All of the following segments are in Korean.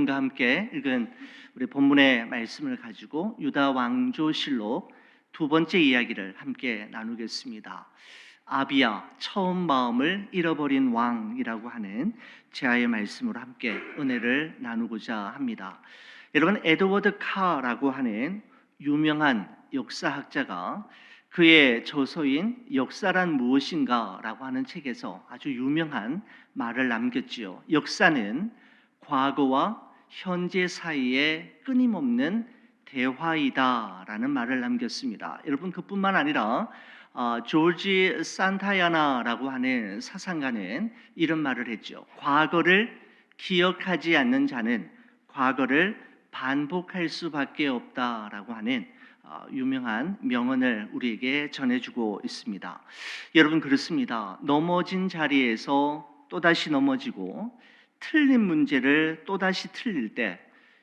여러분과 함께 읽은 우리 본문의 말씀을 가지고 유다 왕조실록 두 번째 이야기를 함께 나누겠습니다. 아비야, 처음 마음을 잃어버린 왕이라고 하는 제아의 말씀으로 함께 은혜를 나누고자 합니다. 여러분, 에드워드 카라고 하는 유명한 역사학자가 그의 저서인 역사란 무엇인가 라고 하는 책에서 아주 유명한 말을 남겼지요. 역사는 과거와 현재 사이에 끊임없는 대화이다 라는 말을 남겼습니다. 여러분, 그뿐만 아니라 조지 산타야나라고 하는 사상가는 이런 말을 했죠. 과거를 기억하지 않는 자는 과거를 반복할 수밖에 없다라고 하는 유명한 명언을 우리에게 전해주고 있습니다. 여러분, 그렇습니다. 넘어진 자리에서 또다시 넘어지고 틀린 문제를 또다시 틀릴 때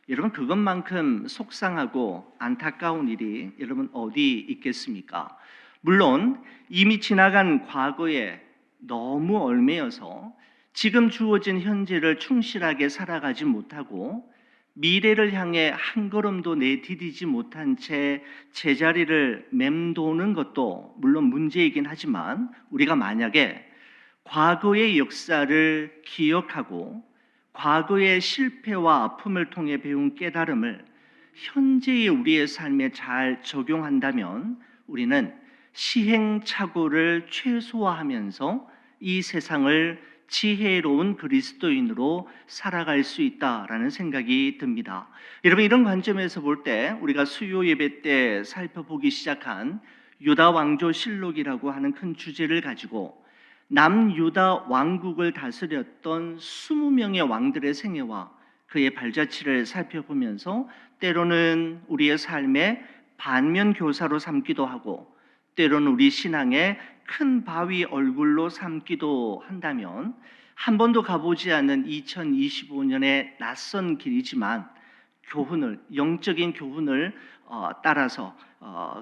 여러분, 그것만큼 속상하고 안타까운 일이 여러분 어디 있겠습니까? 물론 이미 지나간 과거에 너무 얽매여서 지금 주어진 현재를 충실하게 살아가지 못하고 미래를 향해 한 걸음도 내디디지 못한 채 제자리를 맴도는 것도 물론 문제이긴 하지만, 우리가 만약에 과거의 역사를 기억하고 과거의 실패와 아픔을 통해 배운 깨달음을 현재의 우리의 삶에 잘 적용한다면 우리는 시행착오를 최소화하면서 이 세상을 지혜로운 그리스도인으로 살아갈 수 있다라는 생각이 듭니다. 여러분, 이런 관점에서 볼 때 우리가 수요 예배 때 살펴보기 시작한 유다 왕조 실록이라고 하는 큰 주제를 가지고 남유다 왕국을 다스렸던 20명의 왕들의 생애와 그의 발자취를 살펴보면서 때로는 우리의 삶의 반면교사로 삼기도 하고 때로는 우리 신앙의 큰 바위 얼굴로 삼기도 한다면, 한 번도 가보지 않은 2025년의 낯선 길이지만 영적인 교훈을 따라서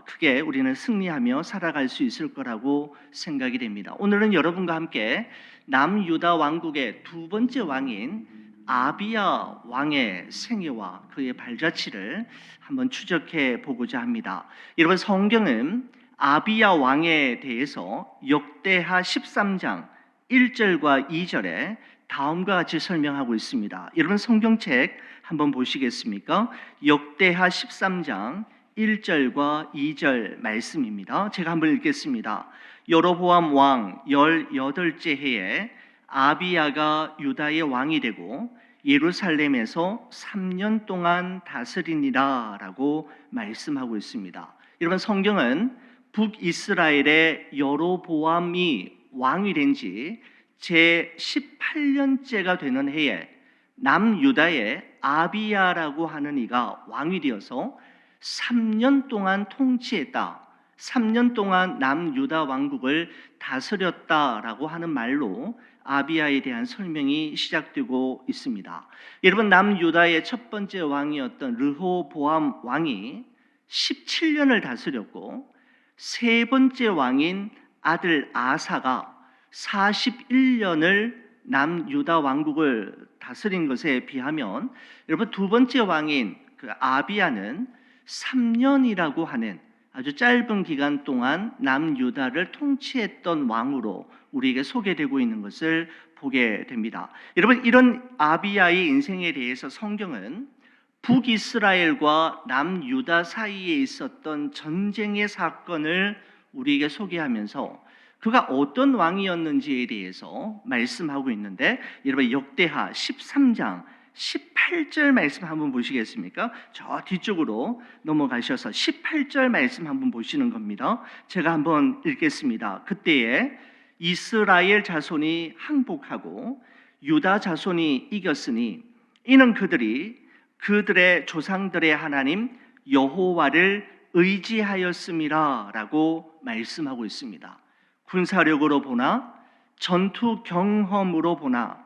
크게 우리는 승리하며 살아갈 수 있을 거라고 생각이 됩니다. 오늘은 여러분과 함께 남유다 왕국의 두 번째 왕인 아비야 왕의 생애와 그의 발자취를 한번 추적해 보고자 합니다. 여러분, 성경은 아비야 왕에 대해서 역대하 13장 1절과 2절에 다음과 같이 설명하고 있습니다. 여러분, 성경책 한번 보시겠습니까? 역대하 13장 1절과 2절 말씀입니다. 제가 한번 읽겠습니다. 여로보암 왕 18째 해에 아비야가 유다의 왕이 되고 예루살렘에서 3년 동안 다스리니라 라고 말씀하고 있습니다. 여러분, 성경은 북이스라엘의 여로보암이 왕이 된 지 제18년째가 되는 해에 남유다의 아비야라고 하는 이가 왕이 되어서 3년 동안 통치했다, 3년 동안 남유다 왕국을 다스렸다라고 하는 말로 아비야에 대한 설명이 시작되고 있습니다. 여러분, 남유다의 첫 번째 왕이었던 르호보암 왕이 17년을 다스렸고 세 번째 왕인 아들 아사가 41년을 남유다 왕국을 다스린 것에 비하면 여러분, 두 번째 왕인 그 아비야는 3년이라고 하는 아주 짧은 기간 동안 남유다를 통치했던 왕으로 우리에게 소개되고 있는 것을 보게 됩니다. 여러분, 이런 아비야의 인생에 대해서 성경은 북이스라엘과 남유다 사이에 있었던 전쟁의 사건을 우리에게 소개하면서 그가 어떤 왕이었는지에 대해서 말씀하고 있는데, 여러분, 역대하 13장 18절 말씀 한번 보시겠습니까? 저 뒤쪽으로 넘어가셔서 18절 말씀 한번 보시는 겁니다. 제가 한번 읽겠습니다. 그때에 이스라엘 자손이 항복하고 유다 자손이 이겼으니 이는 그들이 그들의 조상들의 하나님 여호와를 의지하였음이라 라고 말씀하고 있습니다. 군사력으로 보나 전투 경험으로 보나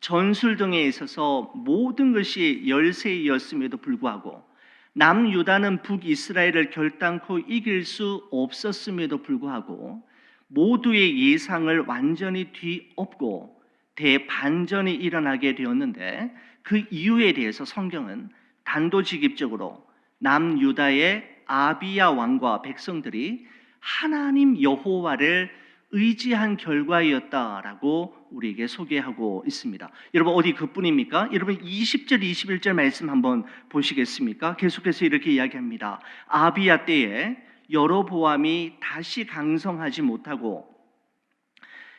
전술 등에 있어서 모든 것이 열세이었음에도 불구하고 남유다는 북이스라엘을 결단코 이길 수 없었음에도 불구하고 모두의 예상을 완전히 뒤엎고 대반전이 일어나게 되었는데, 그 이유에 대해서 성경은 단도직입적으로 남유다의 아비야 왕과 백성들이 하나님 여호와를 의지한 결과였다라고 우리에게 소개하고 있습니다. 여러분 어디 그뿐입니까? 여러분 20절 21절 말씀 한번 보시겠습니까? 계속해서 이렇게 이야기합니다. 아비야 때에 여로보암이 다시 강성하지 못하고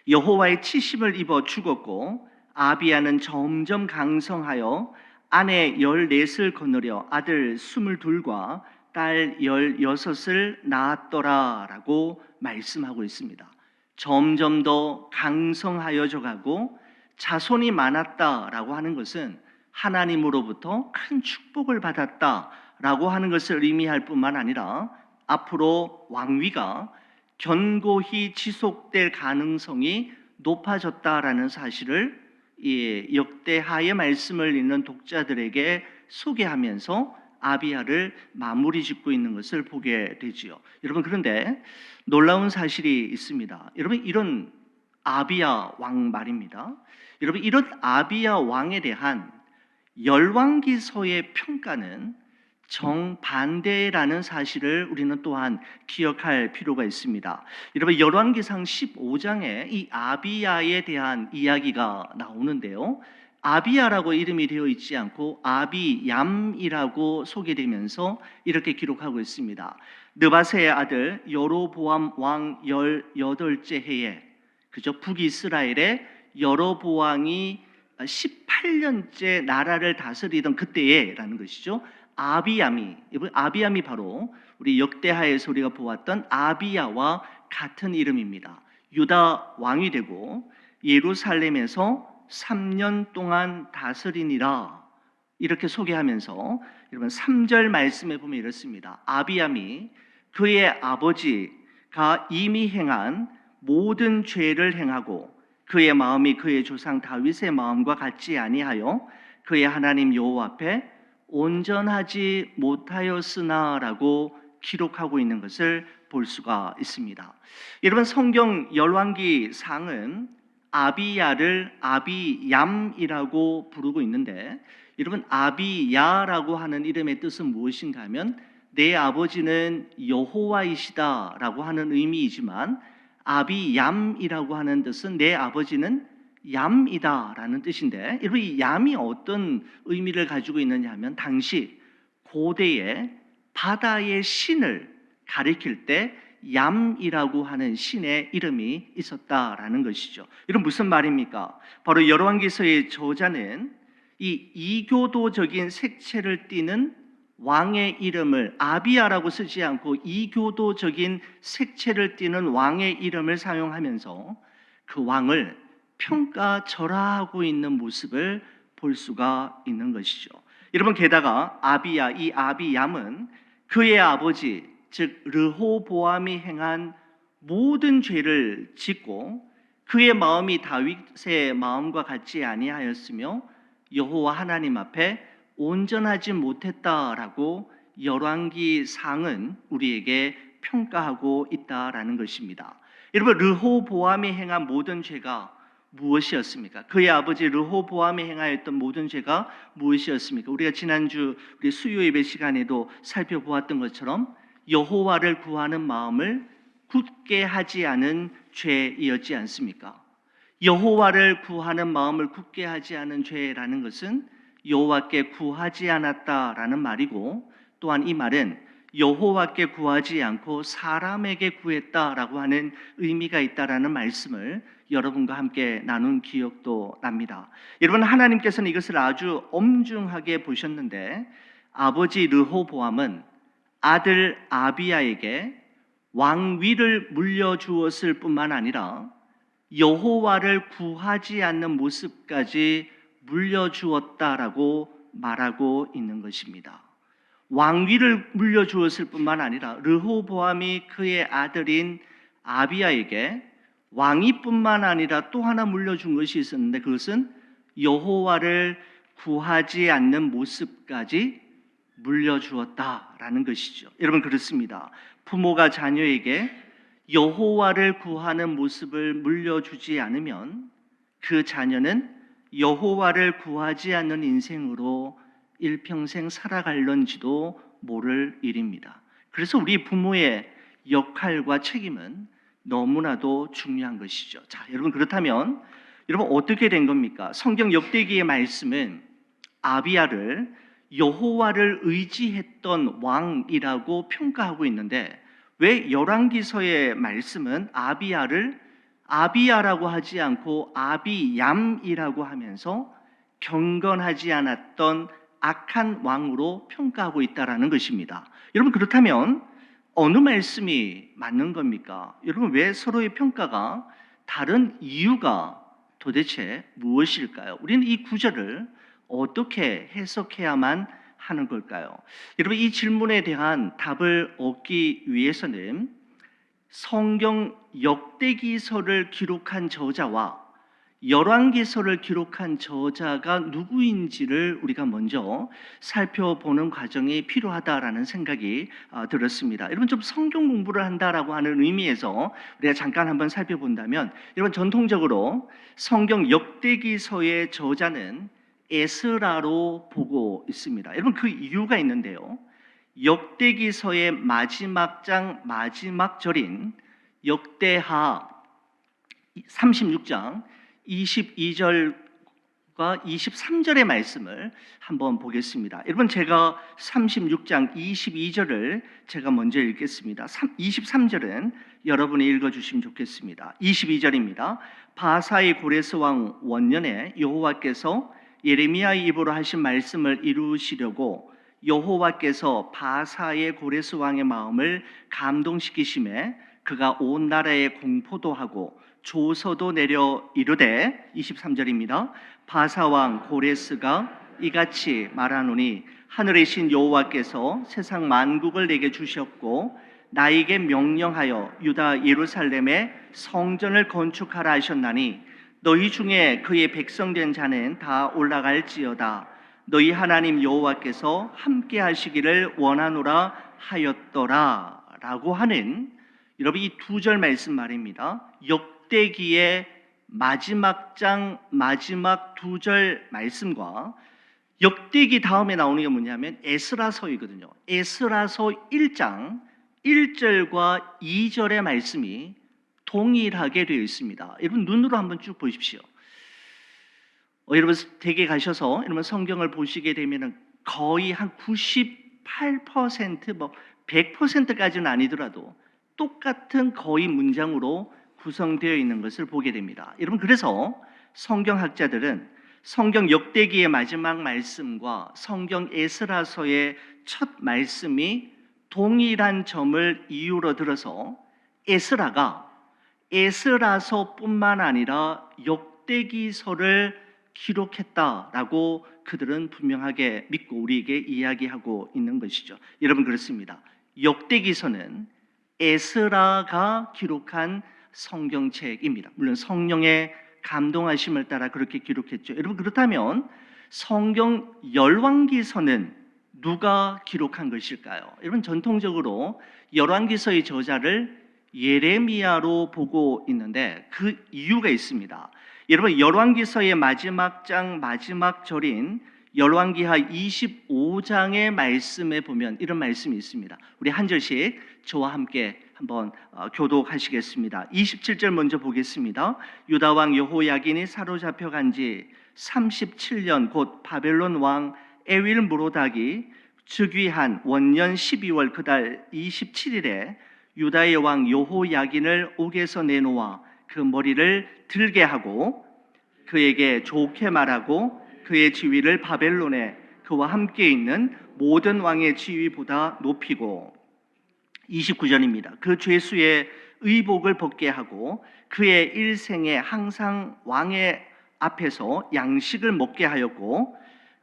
여호와의 치심을 입어 죽었고 아비야는 점점 강성하여 아내 14을 거느려 아들 22과 딸 16을 낳았더라라고 말씀하고 있습니다. 점점 더 강성하여져 가고 자손이 많았다라고 하는 것은 하나님으로부터 큰 축복을 받았다라고 하는 것을 의미할 뿐만 아니라 앞으로 왕위가 견고히 지속될 가능성이 높아졌다라는 사실을 역대하의 말씀을 읽는 독자들에게 소개하면서 아비야를 마무리 짓고 있는 것을 보게 되지요. 여러분 그런데 놀라운 사실이 있습니다. 여러분 이런 아비야 왕 말입니다. 여러분 이런 아비야 왕에 대한 열왕기서의 평가는 정반대라는 사실을 우리는 또한 기억할 필요가 있습니다. 여러분 열왕기상 15장에 이 아비야에 대한 이야기가 나오는데요. 아비야라고 이름이 되어 있지 않고 아비얌이라고 소개되면서 이렇게 기록하고 있습니다. 느바세의 아들 여로보암 왕 18째 해에 그죠? 북이스라엘의 여로보암이 18년째 나라를 다스리던 그때에라는 것이죠. 아비암이 바로 우리 역대하에서 우리가 보았던 아비야와 같은 이름입니다. 유다 왕이 되고 예루살렘에서 3년 동안 다스리니라 이렇게 소개하면서 여러분 3절 말씀에 보면 이렇습니다. 아비암이 그의 아버지가 이미 행한 모든 죄를 행하고 그의 마음이 그의 조상 다윗의 마음과 같지 아니하여 그의 하나님 여호와 앞에 온전하지 못하였으나라고 기록하고 있는 것을 볼 수가 있습니다. 여러분 성경 열왕기상은 아비야를 아비얌이라고 부르고 있는데 여러분 아비야라고 하는 이름의 뜻은 무엇인가 하면 내 아버지는 여호와이시다라고 하는 의미이지만 아비얌이라고 하는 뜻은 내 아버지는 얌이다라는 뜻인데 여러분 이 얌이 어떤 의미를 가지고 있느냐 하면 당시 고대의 바다의 신을 가리킬 때 얌이라고 하는 신의 이름이 있었다라는 것이죠. 이건 무슨 말입니까? 바로 열왕기서의 저자는 이 이교도적인 색채를 띠는 왕의 이름을 아비야라고 쓰지 않고 이교도적인 색채를 띠는 왕의 이름을 사용하면서 그 왕을 평가절하하고 있는 모습을 볼 수가 있는 것이죠. 여러분 게다가 아비야, 이 아비얌은 그의 아버지 즉 르호보암이 행한 모든 죄를 짓고 그의 마음이 다윗의 마음과 같지 아니하였으며 여호와 하나님 앞에 온전하지 못했다라고 열왕기상은 우리에게 평가하고 있다라는 것입니다. 여러분 르호보암이 행한 모든 죄가 무엇이었습니까? 그의 아버지 르호보암이 행하였던 모든 죄가 무엇이었습니까? 우리가 지난주 우리 수요 예배 시간에도 살펴보았던 것처럼 여호와를 구하는 마음을 굳게 하지 않은 죄이었지 않습니까? 여호와를 구하는 마음을 굳게 하지 않은 죄라는 것은 여호와께 구하지 않았다라는 말이고 또한 이 말은 여호와께 구하지 않고 사람에게 구했다라고 하는 의미가 있다라는 말씀을 여러분과 함께 나눈 기억도 납니다. 여러분 하나님께서는 이것을 아주 엄중하게 보셨는데 아버지 르호보암은 아들 아비야에게 왕위를 물려주었을 뿐만 아니라 여호와를 구하지 않는 모습까지 물려주었다라고 말하고 있는 것입니다. 왕위를 물려주었을 뿐만 아니라 르호보암이 그의 아들인 아비야에게 왕위뿐만 아니라 또 하나 물려준 것이 있었는데 그것은 여호와를 구하지 않는 모습까지 물려주었다라는 것이죠. 여러분 그렇습니다. 부모가 자녀에게 여호와를 구하는 모습을 물려주지 않으면 그 자녀는 여호와를 구하지 않는 인생으로 일평생 살아갈런지도 모를 일입니다. 그래서 우리 부모의 역할과 책임은 너무나도 중요한 것이죠. 자, 여러분 그렇다면 여러분 어떻게 된 겁니까? 성경 역대기의 말씀은 아비야를 여호와를 의지했던 왕이라고 평가하고 있는데 왜 열왕기서의 말씀은 아비야를 아비야라고 하지 않고 아비얌이라고 하면서 경건하지 않았던 악한 왕으로 평가하고 있다라는 것입니다. 여러분 그렇다면 어느 말씀이 맞는 겁니까? 여러분 왜 서로의 평가가 다른 이유가 도대체 무엇일까요? 우리는 이 구절을 어떻게 해석해야만 하는 걸까요? 여러분 이 질문에 대한 답을 얻기 위해서는 성경 역대기서를 기록한 저자와 열왕기서를 기록한 저자가 누구인지를 우리가 먼저 살펴보는 과정이 필요하다라는 생각이 들었습니다. 여러분 좀 성경 공부를 한다라고 하는 의미에서 우리가 잠깐 한번 살펴본다면 여러분 전통적으로 성경 역대기서의 저자는 에스라로 보고 있습니다. 여러분 그 이유가 있는데요. 역대기서의 마지막 장 마지막 절인 역대하 36장 22절과 23절의 말씀을 한번 보겠습니다. 여러분 제가 36장 22절을 제가 먼저 읽겠습니다. 23절은 여러분이 읽어주시면 좋겠습니다. 22절입니다. 바사의 고레스 왕 원년에 여호와께서 예레미야의 입으로 하신 말씀을 이루시려고 여호와께서 바사의 고레스 왕의 마음을 감동시키심에 그가 온 나라에 공포도 하고 조서도 내려 이르되 23절입니다. 바사 왕 고레스가 이같이 말하노니 하늘의 신 여호와께서 세상 만국을 내게 주셨고 나에게 명령하여 유다 예루살렘에 성전을 건축하라 하셨나니 너희 중에 그의 백성된 자는 다 올라갈지어다. 너희 하나님 여호와께서 함께 하시기를 원하노라 하였더라 라고 하는 여러분 이 두 절 말씀 말입니다. 역대기의 마지막 장 마지막 두 절 말씀과 역대기 다음에 나오는 게 뭐냐면 에스라서이거든요. 에스라서 1장 1절과 2절의 말씀이 동일하게 되어 있습니다. 여러분 눈으로 한번 쭉 보십시오. 여러분 댁에 가셔서 여러분 성경을 보시게 되면 거의 한 98% 뭐 100%까지는 아니더라도 똑같은 거의 문장으로 구성되어 있는 것을 보게 됩니다. 여러분 그래서 성경학자들은 성경 역대기의 마지막 말씀과 성경 에스라서의 첫 말씀이 동일한 점을 이유로 들어서 에스라서뿐만 아니라 역대기서를 기록했다라고 그들은 분명하게 믿고 우리에게 이야기하고 있는 것이죠. 여러분 그렇습니다. 역대기서는 에스라가 기록한 성경책입니다. 물론 성령의 감동하심을 따라 그렇게 기록했죠. 여러분 그렇다면 성경 열왕기서는 누가 기록한 것일까요? 여러분 전통적으로 열왕기서의 저자를 예레미야로 보고 있는데 그 이유가 있습니다. 여러분 열왕기서의 마지막 장 마지막 절인 열왕기하 25장의 말씀에 보면 이런 말씀이 있습니다. 우리 한 절씩 저와 함께 한번 교독하시겠습니다. 27절 먼저 보겠습니다. 유다 왕 여호야긴이 사로잡혀 간지 37년 곧 바벨론 왕 에윌므로닥이 즉위한 원년 12월 그달 27일에 유다의 왕 여호야긴을 옥에서 내놓아 그 머리를 들게 하고 그에게 좋게 말하고 그의 지위를 바벨론에 그와 함께 있는 모든 왕의 지위보다 높이고 29절입니다. 그 죄수의 의복을 벗게 하고 그의 일생에 항상 왕의 앞에서 양식을 먹게 하였고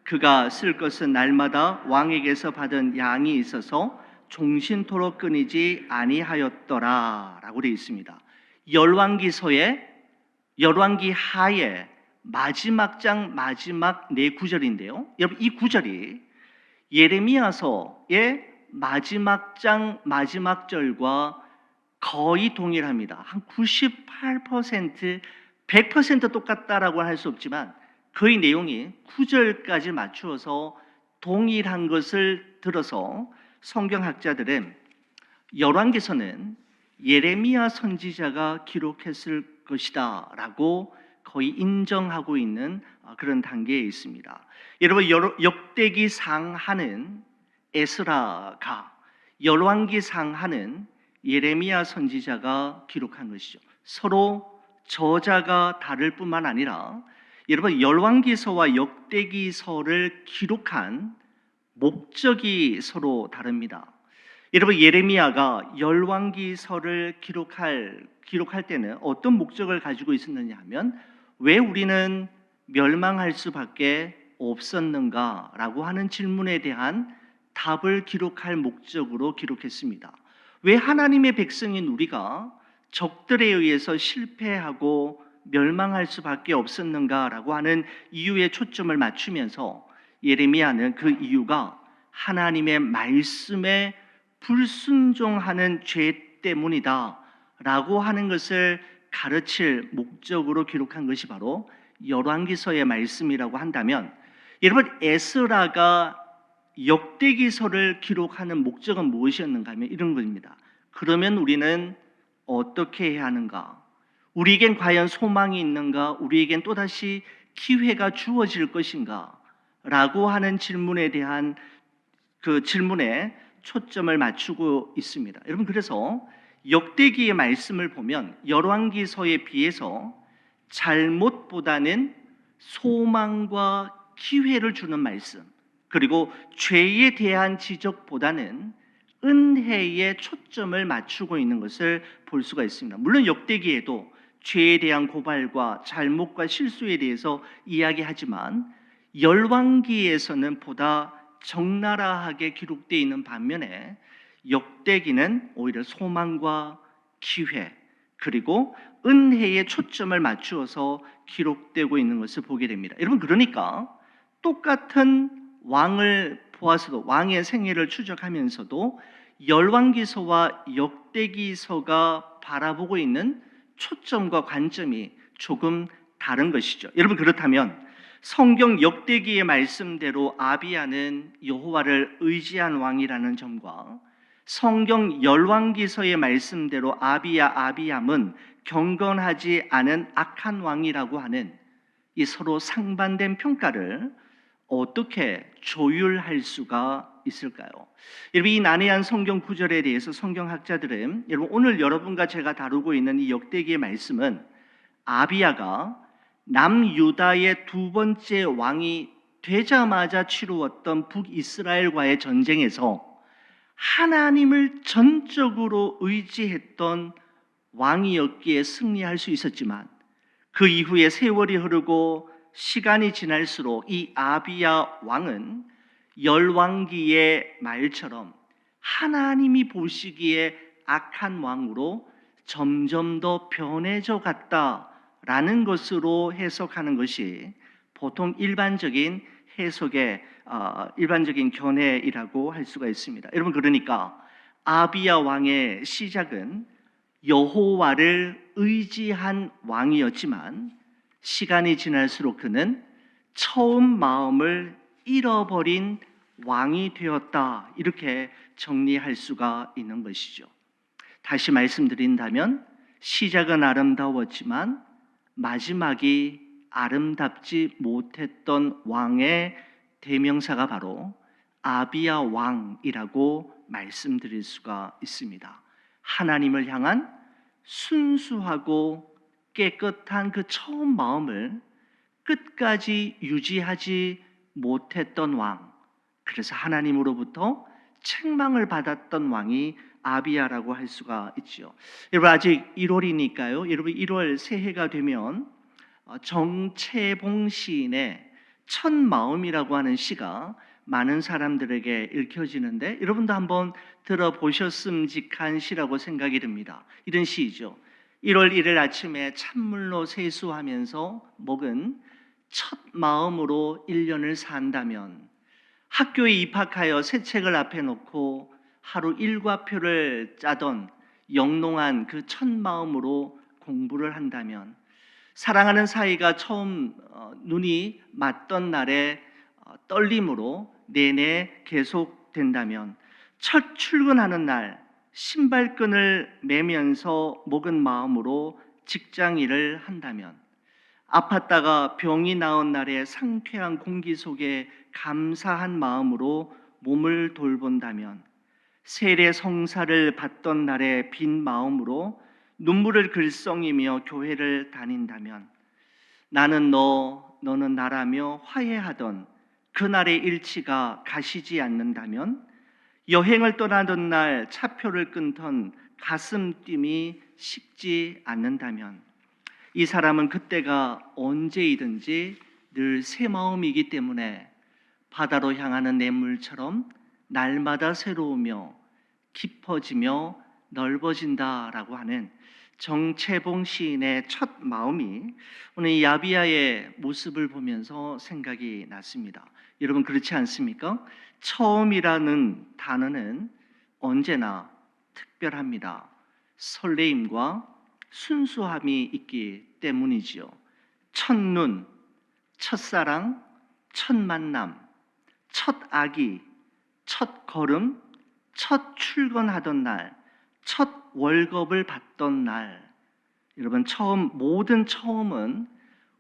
그가 쓸 것은 날마다 왕에게서 받은 양이 있어서 종신토록 끊이지 아니하였더라 라고 되어 있습니다. 열왕기하의 마지막 장 마지막 네 구절인데요. 여러분 이 구절이 예레미야서의 마지막 장 마지막 절과 거의 동일합니다. 한 98%, 100% 똑같다라고 할 수 없지만 거의 내용이 9절까지 맞추어서 동일한 것을 들어서 성경학자들은 열왕기서는 예레미야 선지자가 기록했을 것이다 라고 거의 인정하고 있는 그런 단계에 있습니다. 여러분, 역대기 상하는 에스라가, 열왕기 상하는 예레미야 선지자가 기록한 것이죠. 서로 저자가 다를 뿐만 아니라 여러분, 열왕기서와 역대기서를 기록한 목적이 서로 다릅니다. 여러분, 예레미야가 열왕기서를 기록할 때는 어떤 목적을 가지고 있었느냐 하면, 왜 우리는 멸망할 수밖에 없었는가라고 하는 질문에 대한 답을 기록할 목적으로 기록했습니다. 왜 하나님의 백성인 우리가 적들에 의해서 실패하고 멸망할 수밖에 없었는가라고 하는 이유에 초점을 맞추면서 예레미야는 그 이유가 하나님의 말씀에 불순종하는 죄 때문이다 라고 하는 것을 가르칠 목적으로 기록한 것이 바로 열왕기서의 말씀이라고 한다면, 여러분, 에스라가 역대기서를 기록하는 목적은 무엇이었는가 하면 이런 겁니다. 그러면 우리는 어떻게 해야 하는가? 우리에겐 과연 소망이 있는가? 우리에겐 또다시 기회가 주어질 것인가? 라고 하는 질문에 대한 그 질문에 초점을 맞추고 있습니다. 여러분, 그래서 역대기의 말씀을 보면 열왕기서에 비해서 잘못보다는 소망과 기회를 주는 말씀, 그리고 죄에 대한 지적보다는 은혜에 초점을 맞추고 있는 것을 볼 수가 있습니다. 물론 역대기에도 죄에 대한 고발과 잘못과 실수에 대해서 이야기하지만 열왕기에서는 보다 적나라하게 기록되어 있는 반면에 역대기는 오히려 소망과 기회 그리고 은혜에 초점을 맞추어서 기록되고 있는 것을 보게 됩니다. 여러분, 그러니까 똑같은 왕을 보아서도, 왕의 생애를 추적하면서도 열왕기서와 역대기서가 바라보고 있는 초점과 관점이 조금 다른 것이죠. 여러분, 그렇다면 성경 역대기의 말씀대로 아비야는 여호와를 의지한 왕이라는 점과 성경 열왕기서의 말씀대로 아비야은 경건하지 않은 악한 왕이라고 하는 이 서로 상반된 평가를 어떻게 조율할 수가 있을까요? 여러분, 이 난해한 성경 구절에 대해서 성경학자들은, 여러분, 오늘 여러분과 제가 다루고 있는 이 역대기의 말씀은 아비야가 남유다의 두 번째 왕이 되자마자 치루었던 북이스라엘과의 전쟁에서 하나님을 전적으로 의지했던 왕이었기에 승리할 수 있었지만, 그 이후에 세월이 흐르고 시간이 지날수록 이 아비야 왕은 열왕기의 말처럼 하나님이 보시기에 악한 왕으로 점점 더 변해져 갔다라는 것으로 해석하는 것이 보통 일반적인 해석의 일반적인 견해이라고 할 수가 있습니다. 여러분, 그러니까 아비야 왕의 시작은 여호와를 의지한 왕이었지만 시간이 지날수록 그는 처음 마음을 잃어버린 왕이 되었다, 이렇게 정리할 수가 있는 것이죠. 다시 말씀드린다면 시작은 아름다웠지만 마지막이 아름답지 못했던 왕의 대명사가 바로 아비야 왕이라고 말씀드릴 수가 있습니다. 하나님을 향한 순수하고 깨끗한 그 처음 마음을 끝까지 유지하지 못했던 왕, 그래서 하나님으로부터 책망을 받았던 왕이 아비야라고 할 수가 있죠. 여러분, 아직 1월이니까요. 여러분, 1월 새해가 되면 정채봉 시인의 첫 마음이라고 하는 시가 많은 사람들에게 읽혀지는데, 여러분도 한번 들어보셨음직한 시라고 생각이 듭니다. 이런 시이죠. 1월 1일 아침에 찬물로 세수하면서 먹은 첫 마음으로 1년을 산다면, 학교에 입학하여 새 책을 앞에 놓고 하루 일과표를 짜던 영롱한 그 첫 마음으로 공부를 한다면, 사랑하는 사이가 처음 눈이 맞던 날에 떨림으로 내내 계속된다면, 첫 출근하는 날 신발끈을 매면서 먹은 마음으로 직장 일을 한다면, 아팠다가 병이 나은 날의 상쾌한 공기 속에 감사한 마음으로 몸을 돌본다면, 세례 성사를 받던 날의 빈 마음으로 눈물을 글썽이며 교회를 다닌다면, 나는 너는 나라며 화해하던 그날의 일치가 가시지 않는다면, 여행을 떠나던 날 차표를 끊던 가슴 뜀이 식지 않는다면, 이 사람은 그때가 언제이든지 늘 새 마음이기 때문에 바다로 향하는 냇물처럼 날마다 새로우며 깊어지며 넓어진다라고 하는 정채봉 시인의 첫 마음이 오늘 이 야비야의 모습을 보면서 생각이 났습니다. 여러분, 그렇지 않습니까? 처음이라는 단어는 언제나 특별합니다. 설레임과 순수함이 있기 때문이지요. 첫눈, 첫사랑, 첫 만남, 첫 아기, 첫 걸음, 첫 출근하던 날, 첫 월급을 받던 날. 여러분, 모든 처음은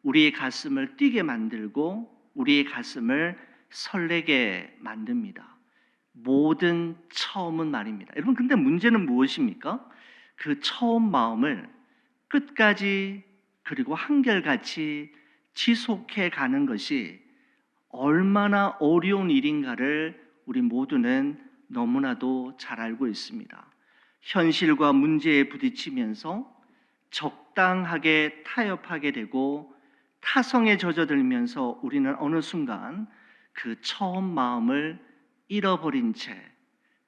우리의 가슴을 뛰게 만들고 우리의 가슴을 설레게 만듭니다. 모든 처음은 말입니다. 여러분, 근데 문제는 무엇입니까? 그 처음 마음을 끝까지 그리고 한결같이 지속해 가는 것이 얼마나 어려운 일인가를 우리 모두는 너무나도 잘 알고 있습니다. 현실과 문제에 부딪히면서 적당하게 타협하게 되고 타성에 젖어들면서 우리는 어느 순간 그 처음 마음을 잃어버린 채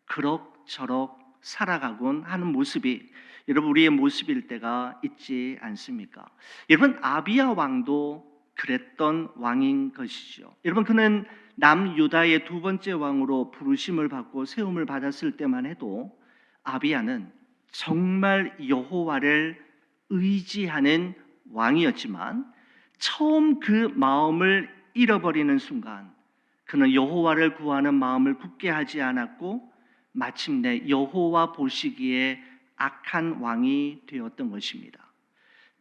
그럭저럭 살아가곤 하는 모습이 여러분 우리의 모습일 때가 있지 않습니까? 여러분, 아비야 왕도 그랬던 왕인 것이죠. 여러분, 그는 남유다의 두 번째 왕으로 부르심을 받고 세움을 받았을 때만 해도 아비야는 정말 여호와를 의지하는 왕이었지만 처음 그 마음을 잃어버리는 순간 그는 여호와를 구하는 마음을 굳게 하지 않았고 마침내 여호와 보시기에 악한 왕이 되었던 것입니다.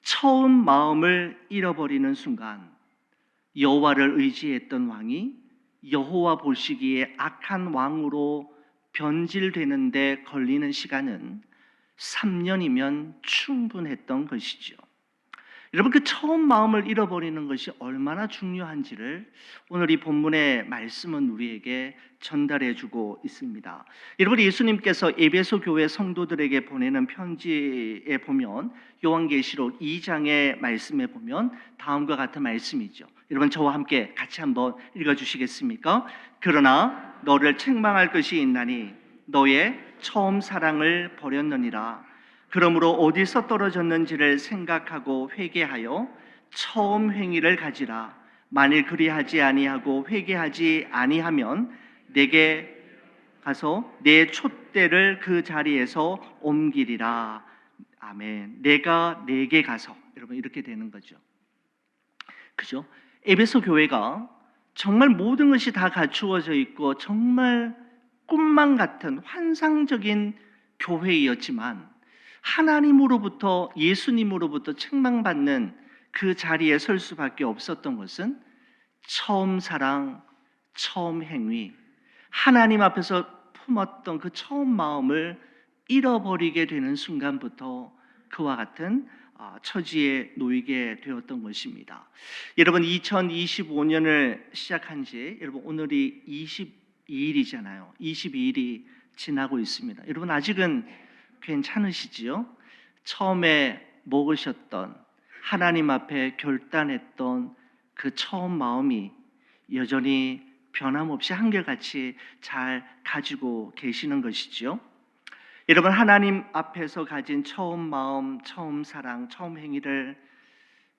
처음 마음을 잃어버리는 순간 여호와를 의지했던 왕이 여호와 보시기에 악한 왕으로 변질되는데 걸리는 시간은 3년이면 충분했던 것이죠. 여러분, 그 처음 마음을 잃어버리는 것이 얼마나 중요한지를 오늘 이 본문의 말씀은 우리에게 전달해주고 있습니다. 여러분, 예수님께서 에베소 교회 성도들에게 보내는 편지에 보면 요한계시록 2장의 말씀에 보면 다음과 같은 말씀이죠. 여러분, 저와 함께 같이 한번 읽어주시겠습니까? 그러나 너를 책망할 것이 있나니 너의 처음 사랑을 버렸느니라. 그러므로 어디서 떨어졌는지를 생각하고 회개하여 처음 행위를 가지라. 만일 그리하지 아니하고 회개하지 아니하면 내게 가서 내 촛대를 그 자리에서 옮기리라. 아멘. 내가 내게 가서, 여러분, 이렇게 되는 거죠. 그죠? 에베소 교회가 정말 모든 것이 다 갖추어져 있고 정말 꿈만 같은 환상적인 교회이었지만 하나님으로부터, 예수님으로부터 책망받는 그 자리에 설 수밖에 없었던 것은 처음 사랑, 처음 행위, 하나님 앞에서 품었던 그 처음 마음을 잃어버리게 되는 순간부터 그와 같은 처지에 놓이게 되었던 것입니다. 여러분, 2025년을 시작한 지 여러분 오늘이 22일이잖아요. 22일이 지나고 있습니다. 여러분, 아직은 괜찮으시지요? 처음에 먹으셨던 하나님 앞에 결단했던 그 처음 마음이 여전히 변함없이 한결같이 잘 가지고 계시는 것이지요. 여러분, 하나님 앞에서 가진 처음 마음, 처음 사랑, 처음 행위를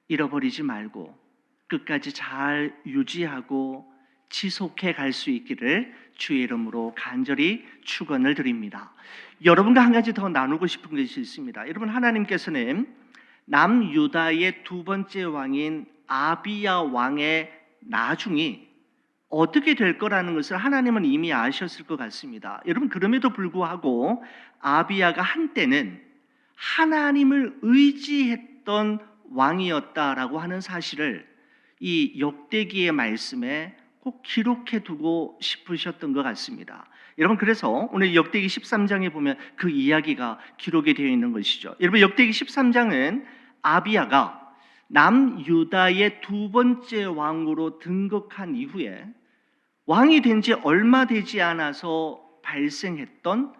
잃어버리지 말고 끝까지 잘 유지하고 지속해 갈 수 있기를 주의 이름으로 간절히 축원을 드립니다. 여러분과 한 가지 더 나누고 싶은 것이 있습니다. 여러분, 하나님께서는 남유다의 두 번째 왕인 아비야 왕의 나중이 어떻게 될 거라는 것을 하나님은 이미 아셨을 것 같습니다. 여러분, 그럼에도 불구하고 아비야가 한때는 하나님을 의지했던 왕이었다라고 하는 사실을 이 역대기의 말씀에 꼭 기록해 두고 싶으셨던 것 같습니다. 여러분, 그래서 오늘 역대기 13장에 보면 그 이야기가 기록이 되어 있는 것이죠. 여러분, 역대기 13장은 아비야가 남유다의 두 번째 왕으로 등극한 이후에 왕이 된 지 얼마 되지 않아서 발생했던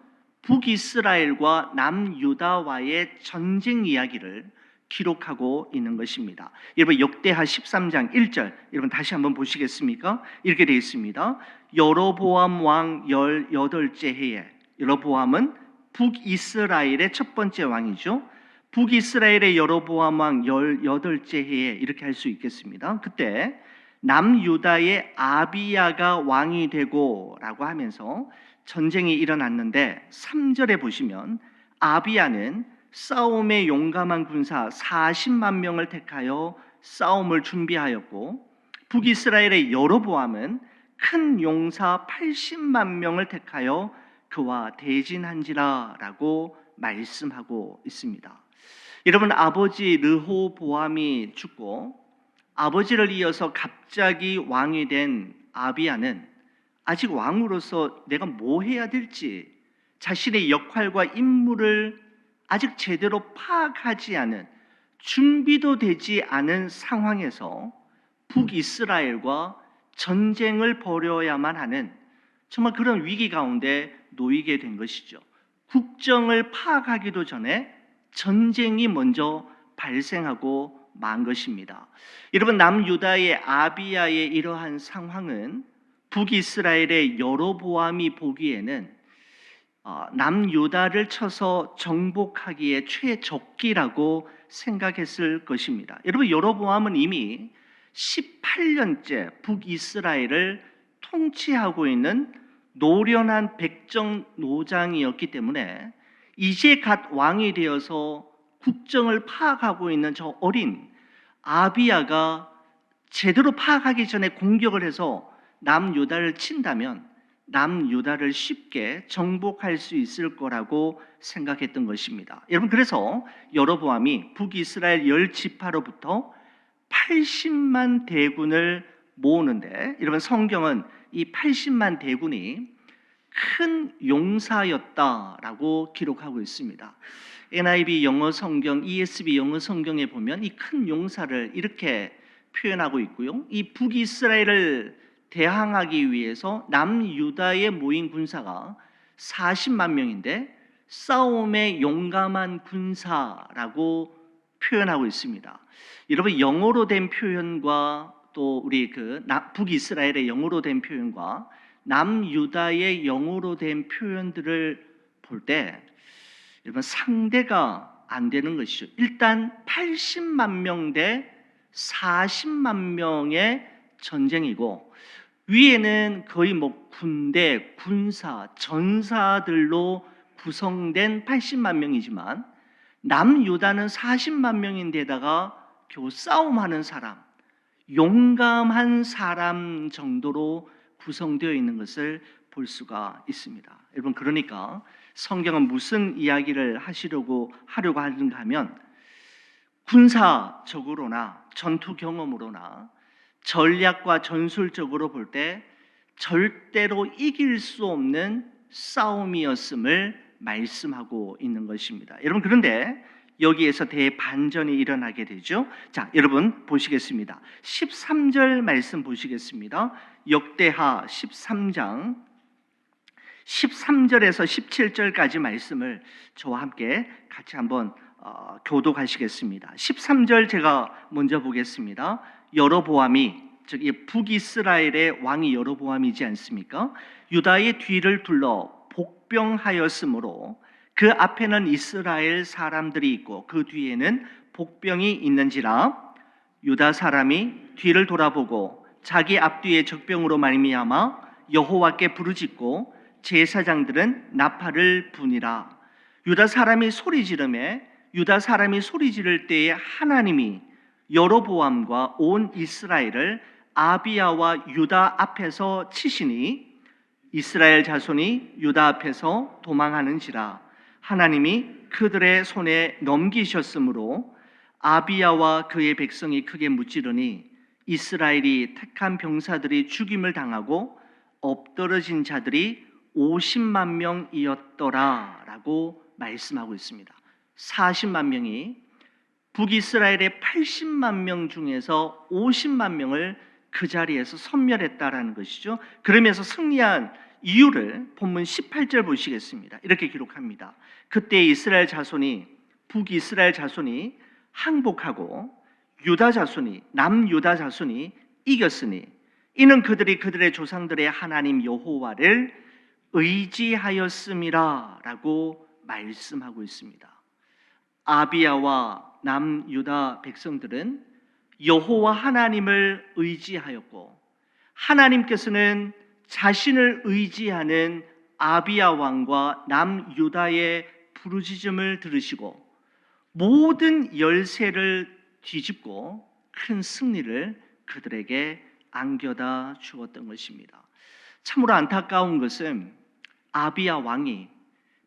북이스라엘과 남유다와의 전쟁 이야기를 기록하고 있는 것입니다. 여러분, 역대하 13장 1절 여러분 다시 한번 보시겠습니까? 이렇게 되어 있습니다. 여로보암 왕 18째 해에, 여로보암은 북이스라엘의 첫 번째 왕이죠. 북이스라엘의 여로보암 왕 18째 해에 이렇게 할 수 있겠습니다. 그때 남유다의 아비야가 왕이 되고 라고 하면서 전쟁이 일어났는데 3절에 보시면 아비야는 싸움에 용감한 군사 40만 명을 택하여 싸움을 준비하였고 북이스라엘의 여로보암은 큰 용사 80만 명을 택하여 그와 대진한지라 라고 말씀하고 있습니다. 여러분, 아버지 르호보암이 죽고 아버지를 이어서 갑자기 왕이 된 아비야는 아직 왕으로서 내가 뭐 해야 될지 자신의 역할과 임무를 아직 제대로 파악하지 않은, 준비도 되지 않은 상황에서 북이스라엘과 전쟁을 벌여야만 하는 정말 그런 위기 가운데 놓이게 된 것이죠. 국정을 파악하기도 전에 전쟁이 먼저 발생하고 만 것입니다. 여러분, 남유다의 아비야의 이러한 상황은 북이스라엘의 여로보암이 보기에는 남유다를 쳐서 정복하기에 최적기라고 생각했을 것입니다. 여러분, 여로보암은 이미 18년째 북이스라엘을 통치하고 있는 노련한 백정 노장이었기 때문에 이제 갓 왕이 되어서 국정을 파악하고 있는 저 어린 아비야가 제대로 파악하기 전에 공격을 해서 남유다를 친다면 남유다를 쉽게 정복할 수 있을 거라고 생각했던 것입니다. 여러분, 그래서 여로보암이 북이스라엘 10지파로부터 80만 대군을 모으는데, 여러분, 성경은 이 80만 대군이 큰 용사였다라고 기록하고 있습니다. NIV 영어 성경, ESV 영어 성경에 보면 이 큰 용사를 이렇게 표현하고 있고요. 이 북이스라엘을 대항하기 위해서 남유다에 모인 군사가 40만 명인데 싸움에 용감한 군사라고 표현하고 있습니다. 여러분, 영어로 된 표현과 또 우리 북이스라엘의 영어로 된 표현과 남유다의 영어로 된 표현들을 볼 때 여러분, 상대가 안 되는 것이죠. 일단 80만 명 대 40만 명의 전쟁이고, 위에는 거의 군대, 군사, 전사들로 구성된 80만 명이지만 남유다는 40만 명인데다가 겨우 싸움하는 사람, 용감한 사람 정도로 구성되어 있는 것을 볼 수가 있습니다. 여러분, 그러니까 성경은 무슨 이야기를 하려고 하는가 하면 군사적으로나 전투 경험으로나 전략과 전술적으로 볼 때 절대로 이길 수 없는 싸움이었음을 말씀하고 있는 것입니다. 여러분, 그런데 여기에서 대반전이 일어나게 되죠. 자, 여러분 보시겠습니다. 13절 말씀 보시겠습니다. 역대하 13장 13절에서 17절까지 말씀을 저와 함께 같이 한번 교독하시겠습니다. 13절 제가 먼저 보겠습니다. 여로보암이, 즉 북이스라엘의 왕이 여로보암이지 않습니까? 유다의 뒤를 둘러 복병하였으므로 그 앞에는 이스라엘 사람들이 있고 그 뒤에는 복병이 있는지라 유다 사람이 뒤를 돌아보고 자기 앞뒤에 적병으로 말미암아 여호와께 부르짖고 제사장들은 나팔을 부니라. 유다 사람이 소리 지르매 유다 사람이 소리 지를 때에 하나님이 여로보암과 온 이스라엘을 아비야와 유다 앞에서 치시니 이스라엘 자손이 유다 앞에서 도망하는지라. 하나님이 그들의 손에 넘기셨으므로 아비야와 그의 백성이 크게 무찌르니 이스라엘이 택한 병사들이 죽임을 당하고 엎드러진 자들이 50만 명이었더라 라고 말씀하고 있습니다. 40만 명이 북이스라엘의 80만 명 중에서 50만 명을 그 자리에서 섬멸했다라는 것이죠. 그러면서 승리한 이유를 본문 18절 보시겠습니다. 이렇게 기록합니다. 그때 이스라엘 자손이 북이스라엘 자손이 항복하고 유다 자손이 남유다 자손이 이겼으니 이는 그들이 그들의 조상들의 하나님 여호와를 의지하였음이라 라고 말씀하고 있습니다. 아비야와 남유다 백성들은 여호와 하나님을 의지하였고 하나님께서는 자신을 의지하는 아비야 왕과 남유다의 부르짖음을 들으시고 모든 열세를 뒤집고 큰 승리를 그들에게 안겨다 주었던 것입니다. 참으로 안타까운 것은 아비야 왕이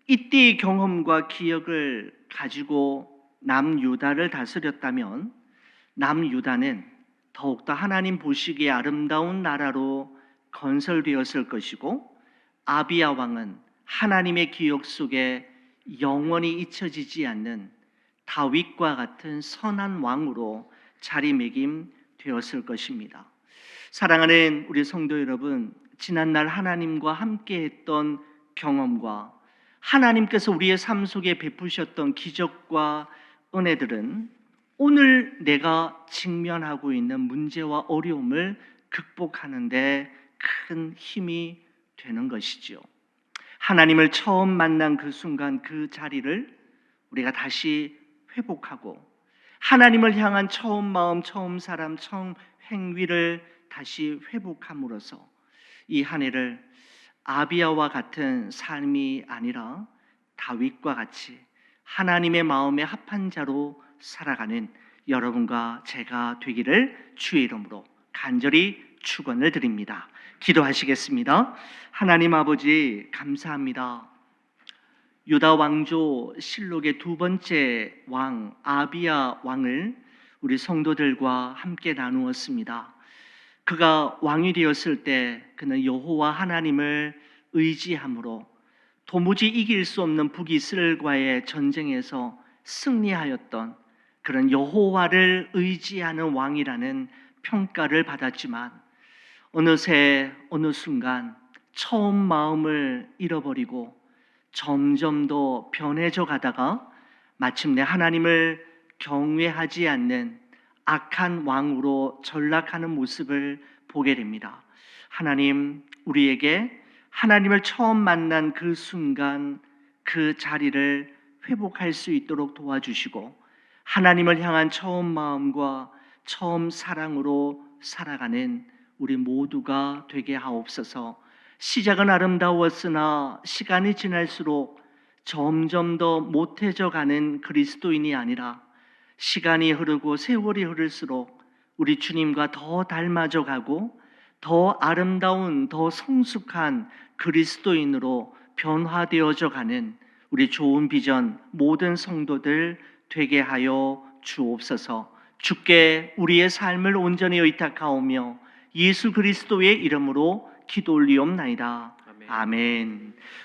이때의 경험과 기억을 가지고 남유다를 다스렸다면 남유다는 더욱더 하나님 보시기에 아름다운 나라로 건설되었을 것이고 아비야 왕은 하나님의 기억 속에 영원히 잊혀지지 않는 다윗과 같은 선한 왕으로 자리매김되었을 것입니다. 사랑하는 우리 성도 여러분, 지난날 하나님과 함께했던 경험과 하나님께서 우리의 삶 속에 베푸셨던 기적과 은혜들은 오늘 내가 직면하고 있는 문제와 어려움을 극복하는 데 큰 힘이 되는 것이죠. 하나님을 처음 만난 그 순간 그 자리를 우리가 다시 회복하고 하나님을 향한 처음 마음, 처음 사람, 처음 행위를 다시 회복함으로써 이 한 해를 아비야와 같은 삶이 아니라 다윗과 같이 하나님의 마음에 합한 자로 살아가는 여러분과 제가 되기를 주의 이름으로 간절히 축원을 드립니다. 기도하시겠습니다. 하나님 아버지 감사합니다. 유다 왕조 실록의 두 번째 왕 아비야 왕을 우리 성도들과 함께 나누었습니다. 그가 왕이 되었을 때 그는 여호와 하나님을 의지함으로 도무지 이길 수 없는 북이스라엘과의 전쟁에서 승리하였던 그런 여호와를 의지하는 왕이라는 평가를 받았지만 어느새 어느 순간 처음 마음을 잃어버리고 점점 더 변해져 가다가 마침내 하나님을 경외하지 않는 악한 왕으로 전락하는 모습을 보게 됩니다. 하나님, 우리에게 하나님을 처음 만난 그 순간 그 자리를 회복할 수 있도록 도와주시고 하나님을 향한 처음 마음과 처음 사랑으로 살아가는 우리 모두가 되게 하옵소서. 시작은 아름다웠으나 시간이 지날수록 점점 더 못해져 가는 그리스도인이 아니라 시간이 흐르고 세월이 흐를수록 우리 주님과 더 닮아져 가고 더 아름다운, 더 성숙한 그리스도인으로 변화되어져 가는 우리 좋은 비전 모든 성도들 되게 하여 주옵소서. 주께 우리의 삶을 온전히 의탁하오며 예수 그리스도의 이름으로 기도 올리옵나이다. 아멘.